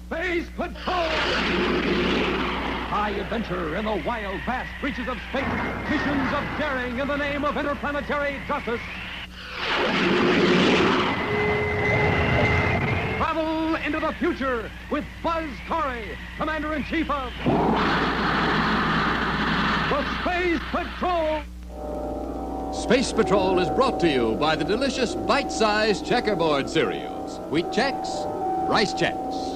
Space Patrol! High adventure in the wild, vast reaches of space. Missions of daring in the name of interplanetary justice. Travel into the future with Buzz Corey, Commander-in-Chief of the Space Patrol. Space Patrol is brought to you by the delicious bite-sized checkerboard cereals. Wheat Chex, Rice Chex.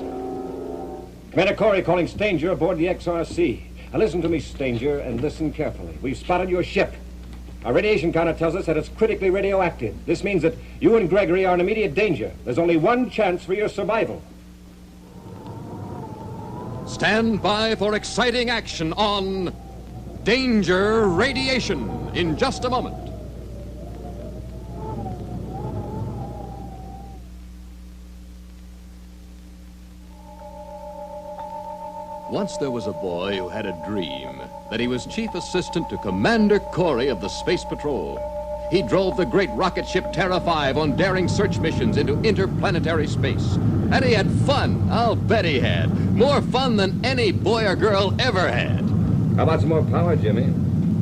Commander Corey calling Stanger aboard the XRC. Now listen to me, Stanger, and listen carefully. We've spotted your ship. Our radiation counter tells us that it's critically radioactive. This means that you and Gregory are in immediate danger. There's only one chance for your survival. Stand by for exciting action on Danger Radiation in just a moment. Once there was a boy who had a dream that he was chief assistant to Commander Corey of the Space Patrol. He drove the great rocket ship Terra 5 on daring search missions into interplanetary space. And he had fun. I'll bet he had. More fun than any boy or girl ever had. How about some more power, Jimmy?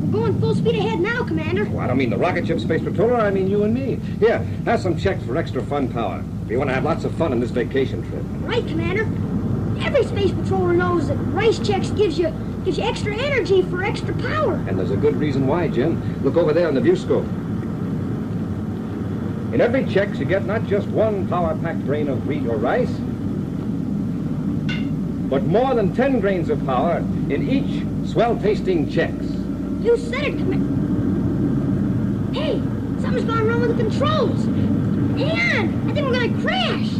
We're going full speed ahead now, Commander. Well, I don't mean the rocket ship, Space Patroller. I mean you and me. Here, have some checks for extra fun power. We want to have lots of fun on this vacation trip. Right, Commander. Every Space Patroller knows that Rice Chex gives you extra energy for extra power. And there's a good reason why, Jim. Look over there in the view scope. In every Chex, you get not just one power-packed grain of wheat or rice, but more than 10 grains of power in each swell-tasting Chex. You said it, Commander. Hey, something's gone wrong with the controls. Hang on, I think we're going to crash.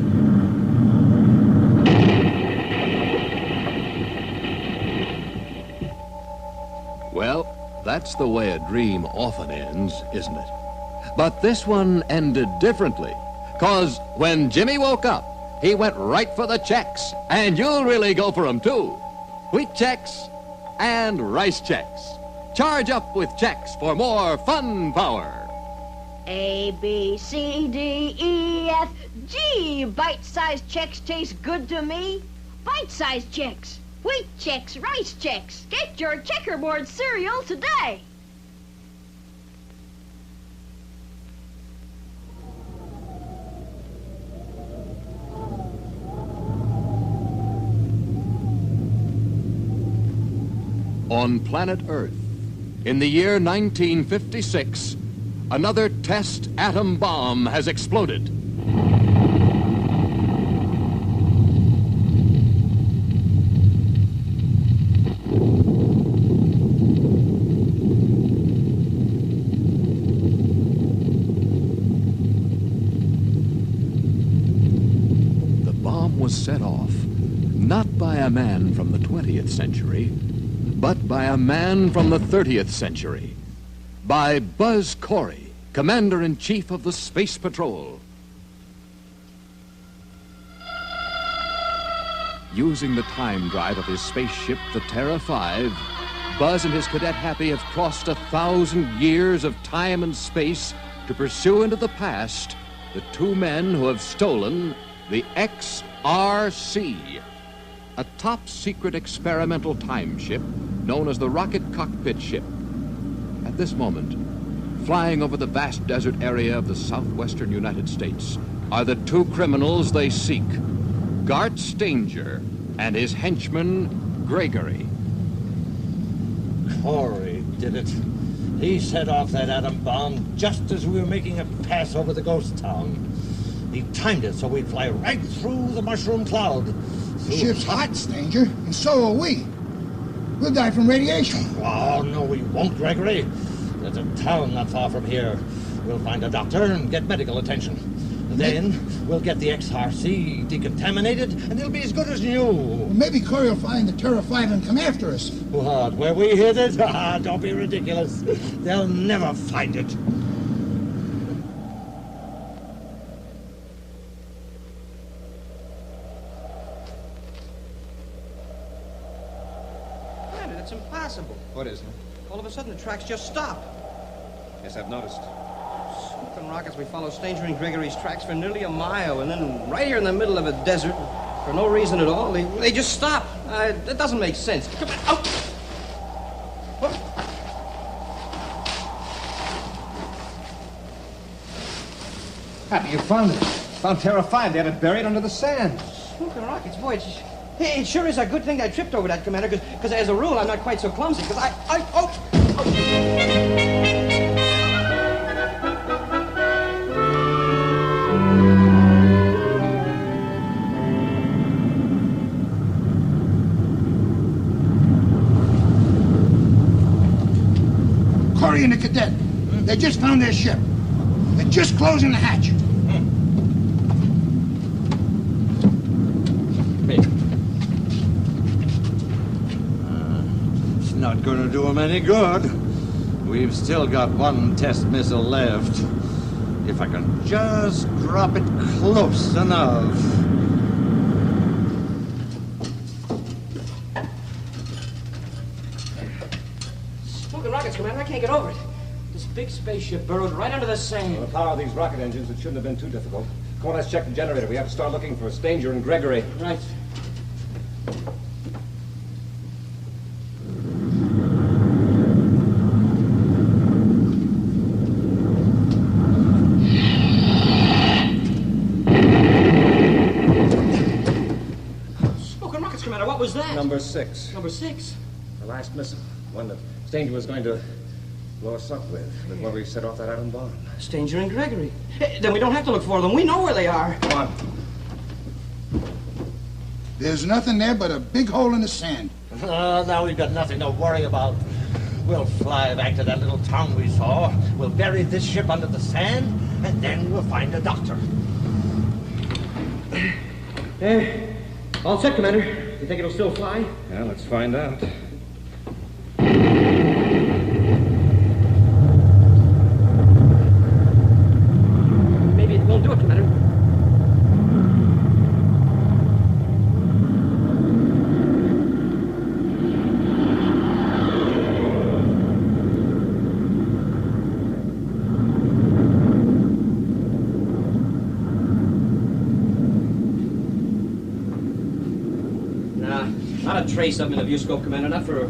Well, that's the way a dream often ends, isn't it? But this one ended differently. 'Cause when Jimmy woke up, he went right for the Chex. And you'll really go for them, too. Wheat Chex and Rice Chex. Charge up with Chex for more fun power. A, B, C, D, E, F, G. Bite-sized Chex taste good to me. Bite-sized Chex. Wheat Chex, Rice Chex. Get your checkerboard cereal today. On planet Earth, in the year 1956, another test atom bomb has exploded. The bomb was set off not by a man from the 20th century, but by a man from the 30th century, by Buzz Corey, Commander-in-Chief of the Space Patrol. Using the time drive of his spaceship, the Terra 5, Buzz and his cadet Happy have crossed 1,000 years of time and space to pursue into the past the two men who have stolen the XRC, a top-secret experimental time ship known as the Rocket Cockpit Ship. At this moment, flying over the vast desert area of the southwestern United States are the two criminals they seek, Gart Stanger and his henchman, Gregory. Corey did it. He set off that atom bomb just as we were making a pass over the ghost town. He timed it so we'd fly right through the mushroom cloud. The ship's hot, Stanger, and so are we. We'll die from radiation. Oh, no, we won't, Gregory. There's a town not far from here. We'll find a doctor and get medical attention. Then we'll get the XRC decontaminated, and it'll be as good as new. Well, maybe Corey will find the Terra 5 and come after us. What, where we hid it? Ah, don't be ridiculous. They'll never find it. It's impossible. What is it? All of a sudden, the tracks just stop. Yes, I've noticed. Smoking rockets, we follow Stanger and Gregory's tracks for nearly a mile, and then right here in the middle of a desert, For no reason at all. They just stop. That doesn't make sense. Come on. Out. Happy you found it. Found Terra 5. They had it buried under the sand. Smoking rockets, boy. It sure is a good thing I tripped over that, Commander, because as a rule, I'm not quite so clumsy, because Corey and the cadet, they just found their ship. They're just closing the hatch. It's not going to do them any good. We've still got one test missile left. If I can just drop it close enough. Smoking rockets, Commander, I can't get over it. This big spaceship burrowed right under the sand. Well, the power of these rocket engines, it shouldn't have been too difficult. Come on, let's check the generator. We have to start looking for Stanger and Gregory. Right. Smoking rockets, Commander, what was that? Number 6. Number 6? The last missile. One that Stanger was going to blow us up with before we set off that atom bomb. Stanger and Gregory. Then we don't have to look for them. We know where they are. Come on. There's nothing there but a big hole in the sand. Now we've got nothing to worry about. We'll fly back to that little town we saw. We'll bury this ship under the sand, and then we'll find a doctor. All set, Commander. You think it'll still fly? Yeah, let's find out. Maybe it won't do it, Commander. Not a trace of them in the viewscope, Commander. Not for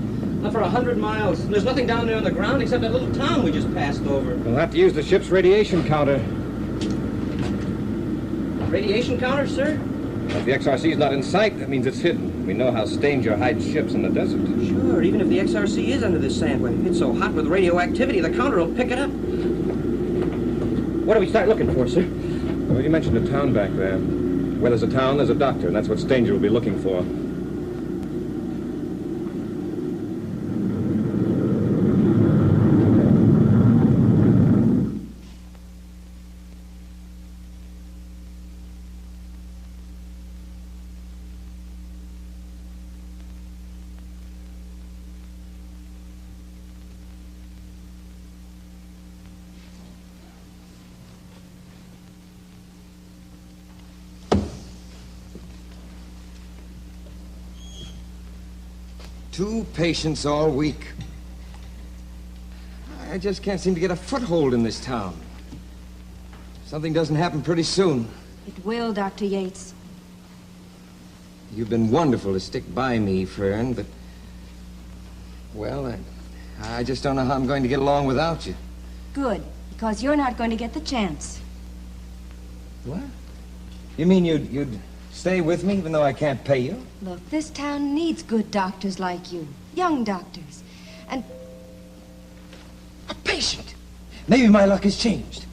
100 miles. There's nothing down there on the ground except that little town we just passed over. We'll have to use the ship's radiation counter. Radiation counter, sir? If the XRC's not in sight, that means it's hidden. We know how Stanger hides ships in the desert. Sure, even if the XRC is under this sand, when it's so hot with radioactivity, the counter will pick it up. What do we start looking for, sir? Well, you mentioned a town back there. Where there's a town, there's a doctor, and that's what Stanger will be looking for. Two patients all week. I just can't seem to get a foothold in this town. Something doesn't happen pretty soon. It will, Dr. Yates. You've been wonderful to stick by me, Fern, but... Well, I just don't know how I'm going to get along without you. Good, because you're not going to get the chance. What? You mean you'd stay with me even though I can't pay you? Look, this town needs good doctors like you. Young doctors. And... A patient! Maybe my luck has changed.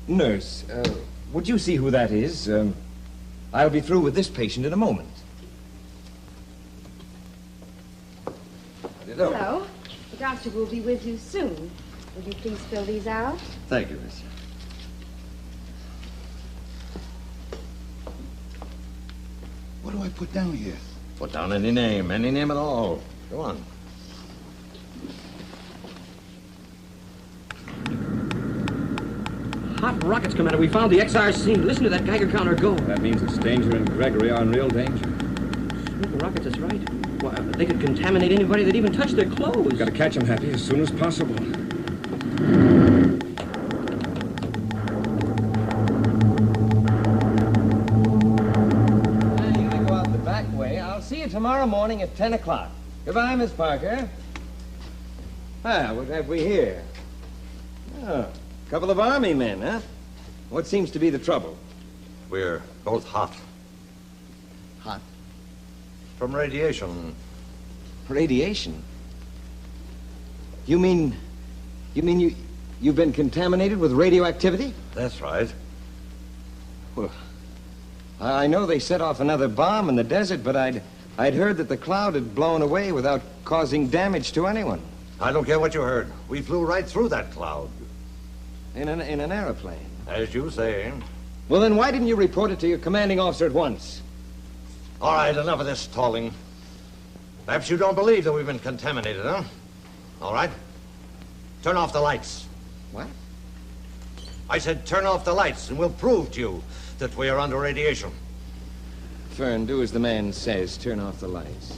Nurse, would you see who that is? I'll be through with this patient in a moment. Hello. The doctor will be with you soon. Will you please fill these out? Thank you, miss. What do I put down here? Put down any name at all. Go on. Hot rockets, Commander. We found the XRC. Listen to that Geiger counter go. That means that Stanger and Gregory are in real danger. Smoking rockets, that's right. Well, they could contaminate anybody that even touched their clothes. We've got to catch them, Happy, as soon as possible. tomorrow morning at 10 o'clock. Goodbye, Miss Parker. Ah, what have we here? Oh, a couple of army men, huh? What seems to be the trouble? We're both hot. Hot? From radiation. Radiation? You mean you've been contaminated with radioactivity? That's right. Well, I know they set off another bomb in the desert, but I'd heard that the cloud had blown away without causing damage to anyone. I don't care what you heard. We flew right through that cloud. In an airplane? As you say. Well, then why didn't you report it to your commanding officer at once? All right, enough of this stalling. Perhaps you don't believe that we've been contaminated, huh? All right. Turn off the lights. What? I said turn off the lights, and we'll prove to you that we are under radiation. Fern, do as the man says. Turn off the lights.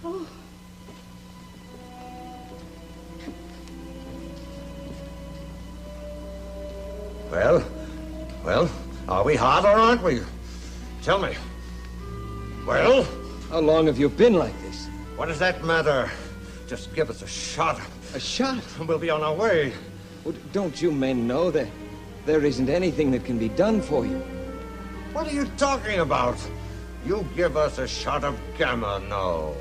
Oh. Well, are we hot or aren't we? Tell me. Well? How long have you been like this? What does that matter? Just give us a shot. A shot? And we'll be on our way. Well, don't you men know that there isn't anything that can be done for you? What are you talking about? You give us a shot of gamma, no.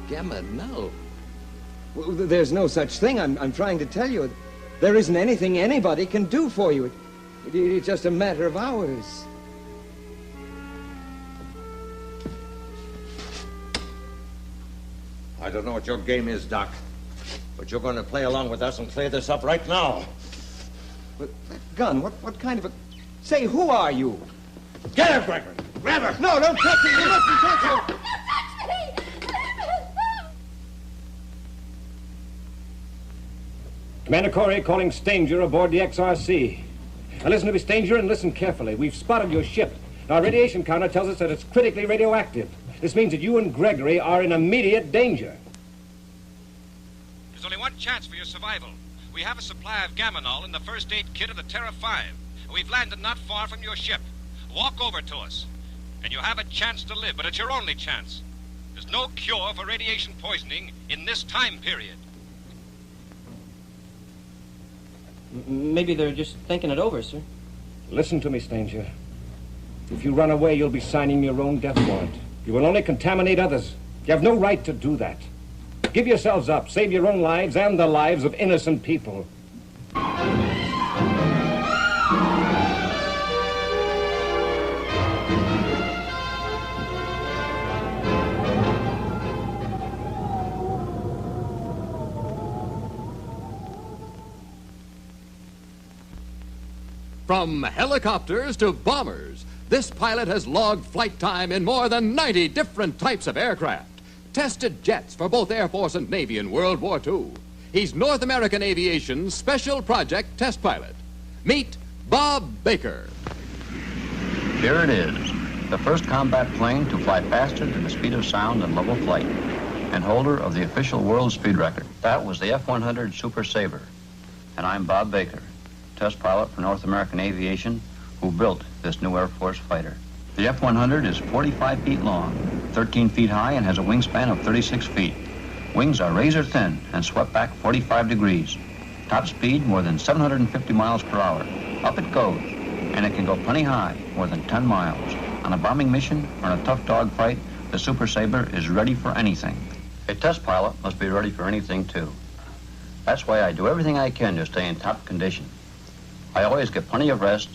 Gamma, no. Well, there's no such thing. I'm trying to tell you. There isn't anything anybody can do for you. It's just a matter of hours. I don't know what your game is, Doc, but you're going to play along with us and clear this up right now. But that gun, what kind of a... Say, who are you? Get her, Gregory! Grab her! No, don't touch her! You mustn't touch her! Commander Corey calling Stanger aboard the XRC. Now listen to me, Stanger, and listen carefully. We've spotted your ship. Our radiation counter tells us that it's critically radioactive. This means that you and Gregory are in immediate danger. There's only one chance for your survival. We have a supply of Gamanol in the first aid kit of the Terra 5. We've landed not far from your ship. Walk over to us, and you have a chance to live, but it's your only chance. There's no cure for radiation poisoning in this time period. Maybe they're just thinking it over, sir. Listen to me, Stanger. If you run away, you'll be signing your own death warrant. You will only contaminate others. You have no right to do that. Give yourselves up. Save your own lives and the lives of innocent people. From helicopters to bombers, this pilot has logged flight time in more than 90 different types of aircraft. Tested jets for both Air Force and Navy in World War II. He's North American Aviation's Special Project Test Pilot. Meet Bob Baker. Here it is, the first combat plane to fly faster than the speed of sound in level flight, and holder of the official world speed record. That was the F-100 Super Sabre. And I'm Bob Baker, test pilot for North American Aviation, who built this new Air Force fighter. The F-100 is 45 feet long, 13 feet high, and has a wingspan of 36 feet. Wings are razor thin and swept back 45 degrees. Top speed more than 750 miles per hour. Up it goes, and it can go plenty high, more than 10 miles. On a bombing mission or in a tough dogfight, the Super Sabre is ready for anything. A test pilot must be ready for anything, too. That's why I do everything I can to stay in top condition. I always get plenty of rest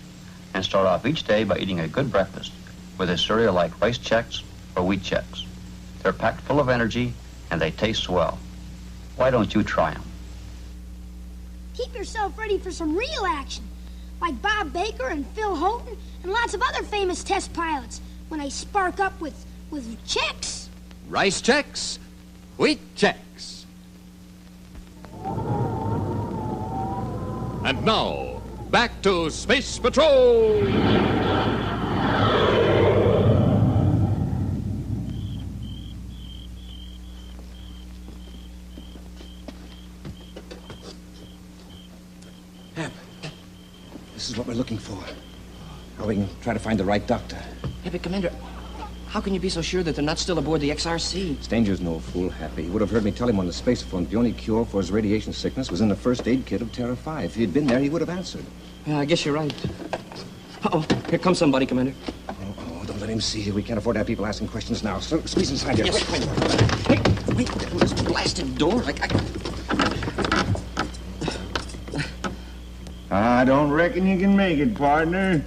and start off each day by eating a good breakfast with a cereal like Rice Chex or Wheat Chex. They're packed full of energy and they taste swell. Why don't you try them? Keep yourself ready for some real action, like Bob Baker and Phil Houghton and lots of other famous test pilots when they spark up with Chex. Rice Chex, Wheat Chex. And now, back to Space Patrol! This is what we're looking for. Oh, we can try to find the right doctor. Hey, but Commander, how can you be so sure that they're not still aboard the XRC? Stanger's no fool, Happy. He would have heard me tell him on the spacephone the only cure for his radiation sickness was in the first aid kit of Terra 5. If he'd been there, he would have answered. Yeah, I guess you're right. Uh-oh, here comes somebody, Commander. Oh, don't let him see you. We can't afford to have people asking questions now. So squeeze inside here. Yes, Quick. Hey, wait, this blasted door. I don't reckon you can make it, partner.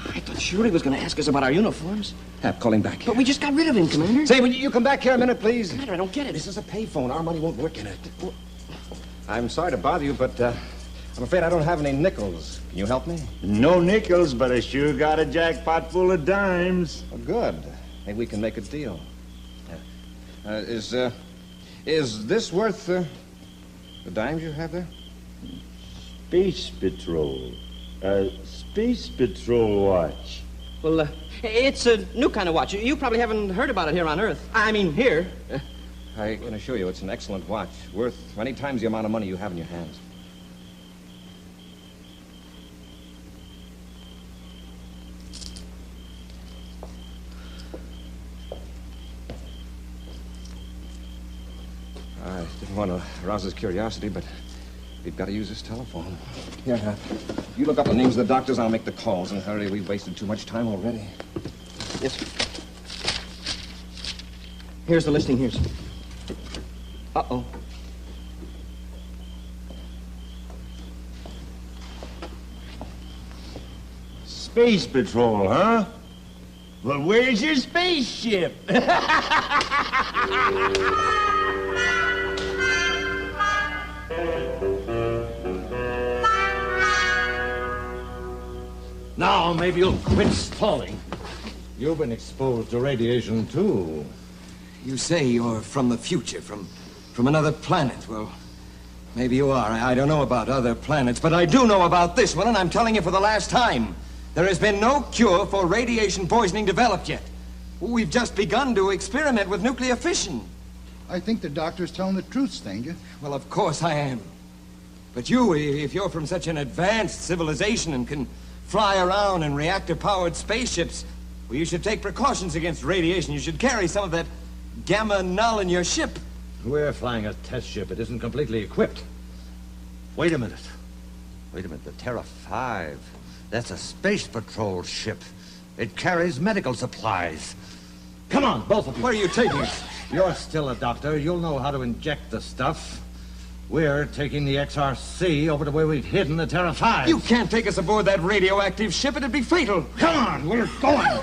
I thought sure he was going to ask us about our uniforms. Hap, call him back. But we just got rid of him, Commander. Say, will you come back here a minute, please? Commander, I don't get it. This is a payphone. Our money won't work in it. I'm sorry to bother you, but I'm afraid I don't have any nickels. Can you help me? No nickels, but I sure got a jackpot full of dimes. Well, good. Maybe we can make a deal. Is this worth the dimes you have there? Space Patrol. Space Patrol watch. Well, it's a new kind of watch. You probably haven't heard about it here on Earth. I mean, here. I can assure you it's an excellent watch, worth many times the amount of money you have in your hands. I didn't want to arouse his curiosity, but we've got to use this telephone. Here, Hap. You look up the names of the doctors, I'll make the calls. In a hurry, we've wasted too much time already. Yes. Here's the listing. Here's. Uh-oh. Space Patrol, huh? Well, where's your spaceship? Now, maybe you'll quit stalling. You've been exposed to radiation, too. You say you're from the future, from another planet. Well, maybe you are. I don't know about other planets, but I do know about this one, and I'm telling you for the last time. There has been no cure for radiation poisoning developed yet. We've just begun to experiment with nuclear fission. I think the doctor's telling the truth, Stanger. Well, of course I am. But you, if you're from such an advanced civilization and can fly around in reactor-powered spaceships, well, you should take precautions against radiation. You should carry some of that gamma null in your ship. We're flying a test ship. It isn't completely equipped. Wait a minute. The Terra 5. That's a space patrol ship. It carries medical supplies. Come on, both of you. Where are you taking us? You're still a doctor. You'll know how to inject the stuff. We're taking the XRC over to where we've hidden the Terra 5. You can't take us aboard that radioactive ship. It'd be fatal. Come on, we're going.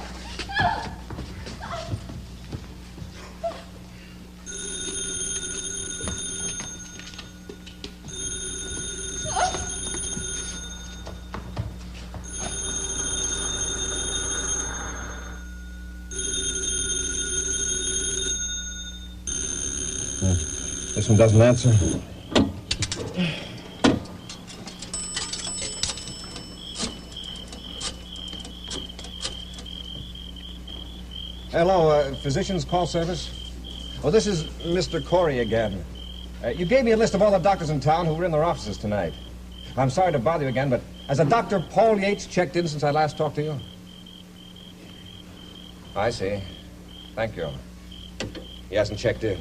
This one doesn't answer. Hello, physician's call service? Oh, this is Mr. Corey again. You gave me a list of all the doctors in town who were in their offices tonight. I'm sorry to bother you again, but has a Dr. Paul Yates checked in since I last talked to you? I see. Thank you. He hasn't checked in.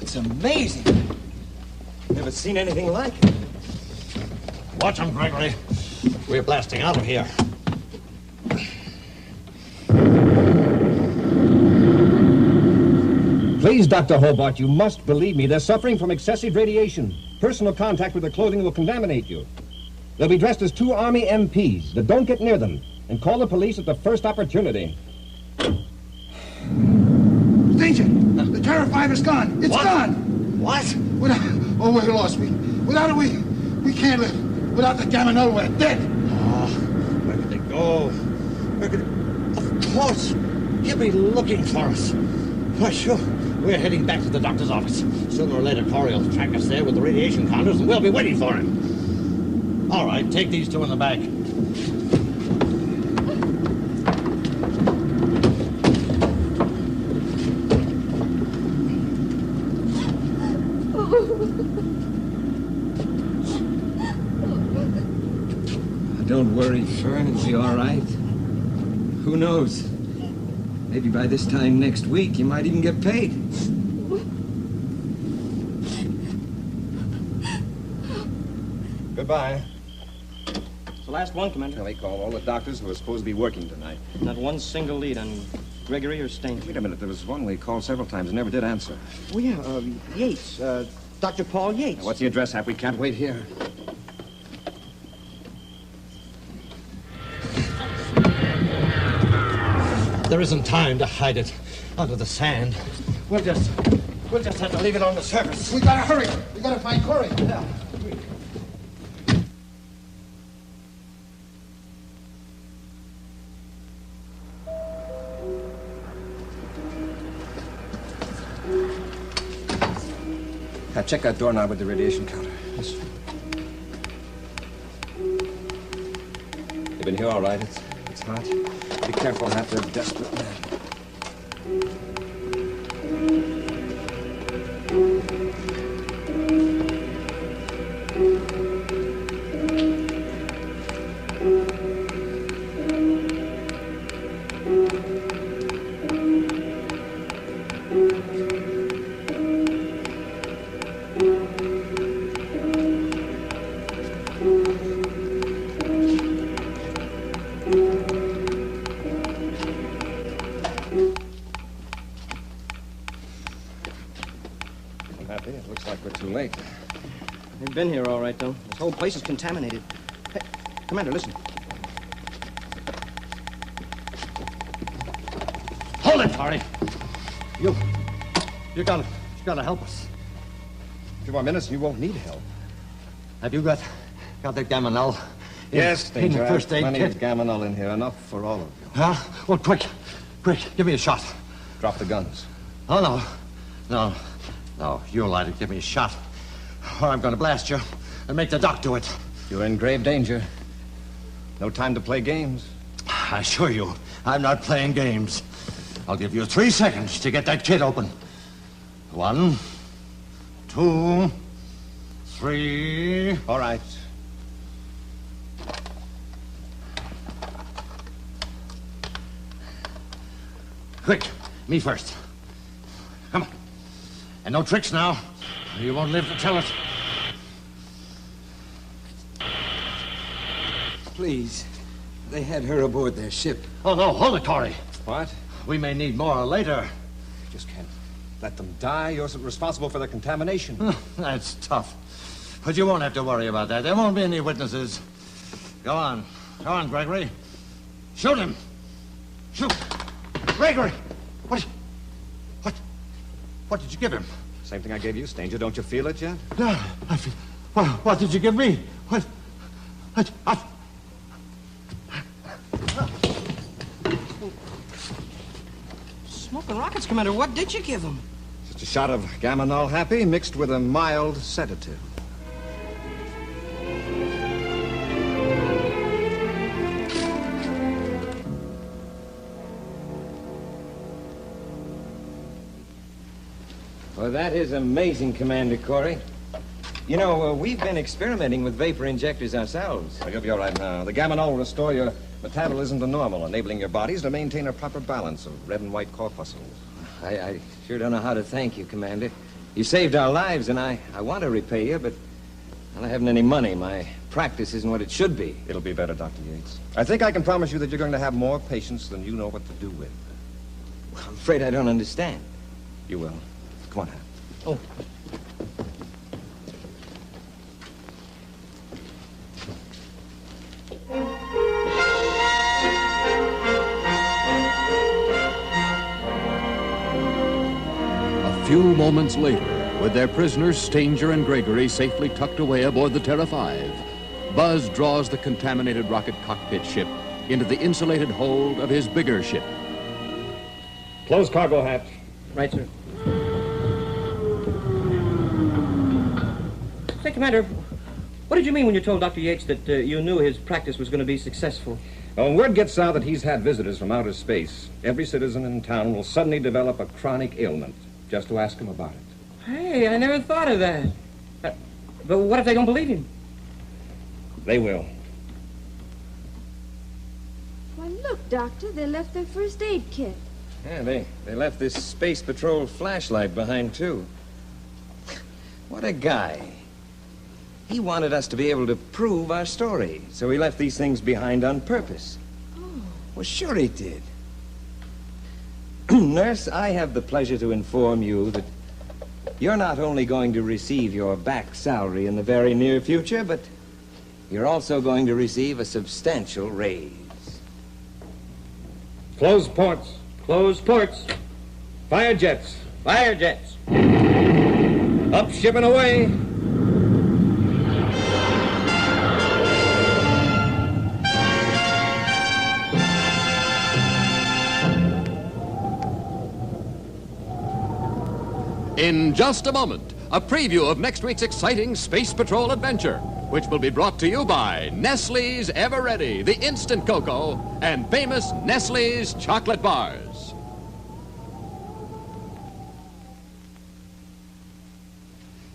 It's amazing. Never seen anything like it. Watch them, Gregory. We're blasting out of here. Please, Dr. Hobart, you must believe me. They're suffering from excessive radiation. Personal contact with their clothing will contaminate you. They'll be dressed as 2 Army MPs, but don't get near them. And call the police at the first opportunity. Danger! The Terra 5 is gone. It's gone! What? Oh, we're lost. Without it, we can't live. Without the gamma null, we're dead. Oh, where could they go? Of course. He'll be looking for us. Why, sure. We're heading back to the doctor's office. Sooner or later, Corey will track us there with the radiation counters, and we'll be waiting for him. All right, take these 2 in the back. Don't worry, Fern. It'll be all right. Who knows? Maybe by this time next week, you might even get paid. Goodbye. It's the last one, Commander. Well, they called all the doctors who were supposed to be working tonight. Not one single lead on Gregory or Stanger. Wait a minute. There was one we called several times and never did answer. Oh, yeah, Yates. Dr. Paul Yates. Now, what's the address, Hap? We can't wait here. There isn't time to hide it under the sand. We'll just have to leave it on the surface. We gotta hurry. We gotta find Corey. Yeah. Hap, check that doorknob with the radiation counter. Yes. You've been here all right. It's hot. Be careful, Hap. They're desperate men. Happy? It looks like we're too late. They've been here all right, though. This whole place is contaminated. Hey, Commander, listen. Hold it, Harry. You gotta help us. A few more minutes and you won't need help. Have you got the Gamonal? Yes, in the Danger. first aid Plenty kit? of Gamonal in here. Enough for all of you. Huh? Well, quick. Give me a shot. Drop the guns. Oh, no. You're allowed to give me a shot. Or I'm going to blast you and make the doc do it. You're in grave danger. No time to play games. I assure you, I'm not playing games. I'll give you 3 seconds to get that kit open. 1, 2, 3. All right. Quick, me first. Come on. And no tricks now. You won't live to tell it. Please. They had her aboard their ship. Oh, no, hold it, Corey. What? We may need more later. You just can't let them die. You're responsible for their contamination. That's tough. But you won't have to worry about that. There won't be any witnesses. Go on, Gregory. Shoot him. Shoot. Gregory! What did you give him? Same thing I gave you, Stanger. Don't you feel it yet? No, I feel... What did you give me? Smoking rockets, Commander. What did you give him? Just a shot of Gamonal Happy mixed with a mild sedative. Well, that is amazing, Commander Corey. You know, we've been experimenting with vapor injectors ourselves. Well, you'll be all right now. The Gamonal will restore your metabolism to normal, enabling your bodies to maintain a proper balance of red and white corpuscles. I sure don't know how to thank you, Commander. You saved our lives, and I want to repay you, but I haven't any money. My practice isn't what it should be. It'll be better, Dr. Yates. I think I can promise you that you're going to have more patients than you know what to do with. I'm afraid I don't understand. You will. Come on, Hap. Oh. A few moments later, with their prisoners Stanger and Gregory safely tucked away aboard the Terra 5, Buzz draws the contaminated rocket cockpit ship into the insulated hold of his bigger ship. Close cargo hatch. Right, sir. Say, Commander, what did you mean when you told Dr. Yates that you knew his practice was going to be successful? Well, when word gets out that he's had visitors from outer space, every citizen in town will suddenly develop a chronic ailment just to ask him about it. Hey, I never thought of that. But what if they don't believe him? They will. Why, look, Doctor, they left their first aid kit. Yeah, they left this Space Patrol flashlight behind, too. What a guy. He wanted us to be able to prove our story, so he left these things behind on purpose. Oh. Well, sure he did. Nurse, I have the pleasure to inform you that you're not only going to receive your back salary in the very near future, but you're also going to receive a substantial raise. Close ports. Close ports. Fire jets. Fire jets. Up ship and away. In just a moment, a preview of next week's exciting Space Patrol adventure, which will be brought to you by Nestle's Ever Ready, the instant cocoa, and famous Nestle's chocolate bars.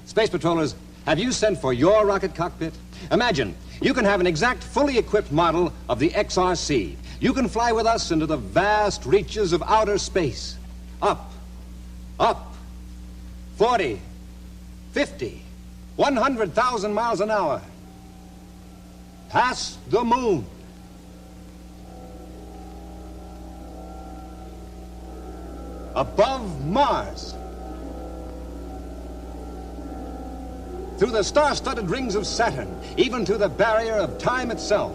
Space Patrollers, have you sent for your rocket cockpit? Imagine, you can have an exact, fully equipped model of the XRC. You can fly with us into the vast reaches of outer space. Up, up, 40, 50, 100,000 miles an hour. Past the moon. Above Mars. Through the star-studded rings of Saturn, even to the barrier of time itself.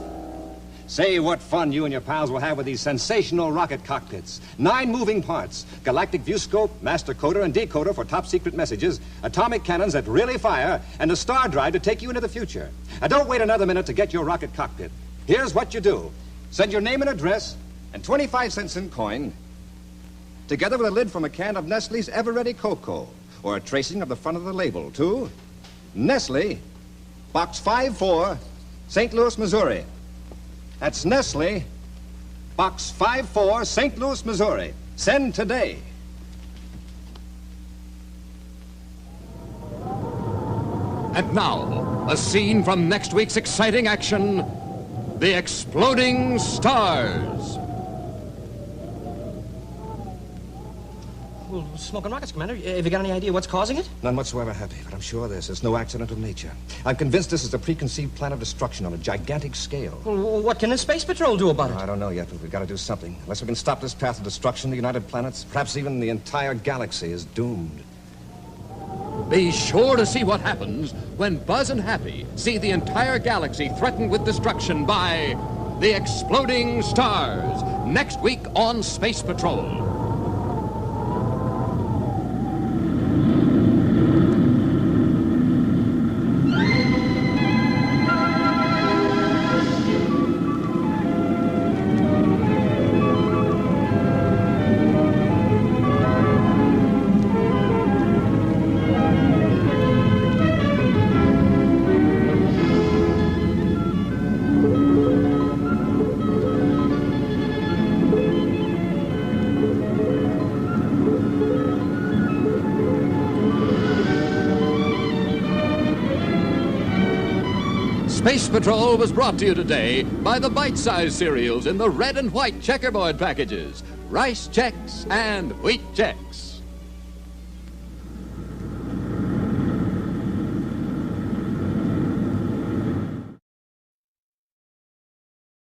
Say what fun you and your pals will have with these sensational rocket cockpits. 9 moving parts, galactic viewscope, master coder and decoder for top-secret messages, atomic cannons that really fire, and a star drive to take you into the future. Now, don't wait another minute to get your rocket cockpit. Here's what you do. Send your name and address and 25 cents in coin, together with a lid from a can of Nestle's Ever Ready Cocoa, or a tracing of the front of the label, to Nestle, Box 54, St. Louis, Missouri. That's Nestle, Box 54, St. Louis, Missouri. Send today. And now, a scene from next week's exciting action, The Exploding Stars. Well, smoking rockets, Commander. Have you got any idea what's causing it? None whatsoever, Happy, but I'm sure there's no accident of nature. I'm convinced this is a preconceived plan of destruction on a gigantic scale. Well, what can the Space Patrol do about it? I don't know yet, but we've got to do something. Unless we can stop this path of destruction, the United Planets, perhaps even the entire galaxy, is doomed. Be sure to see what happens when Buzz and Happy see the entire galaxy threatened with destruction by the Exploding Stars, next week on Space Patrol. Space Patrol was brought to you today by the bite-sized cereals in the red and white checkerboard packages, Rice Chex and Wheat Chex.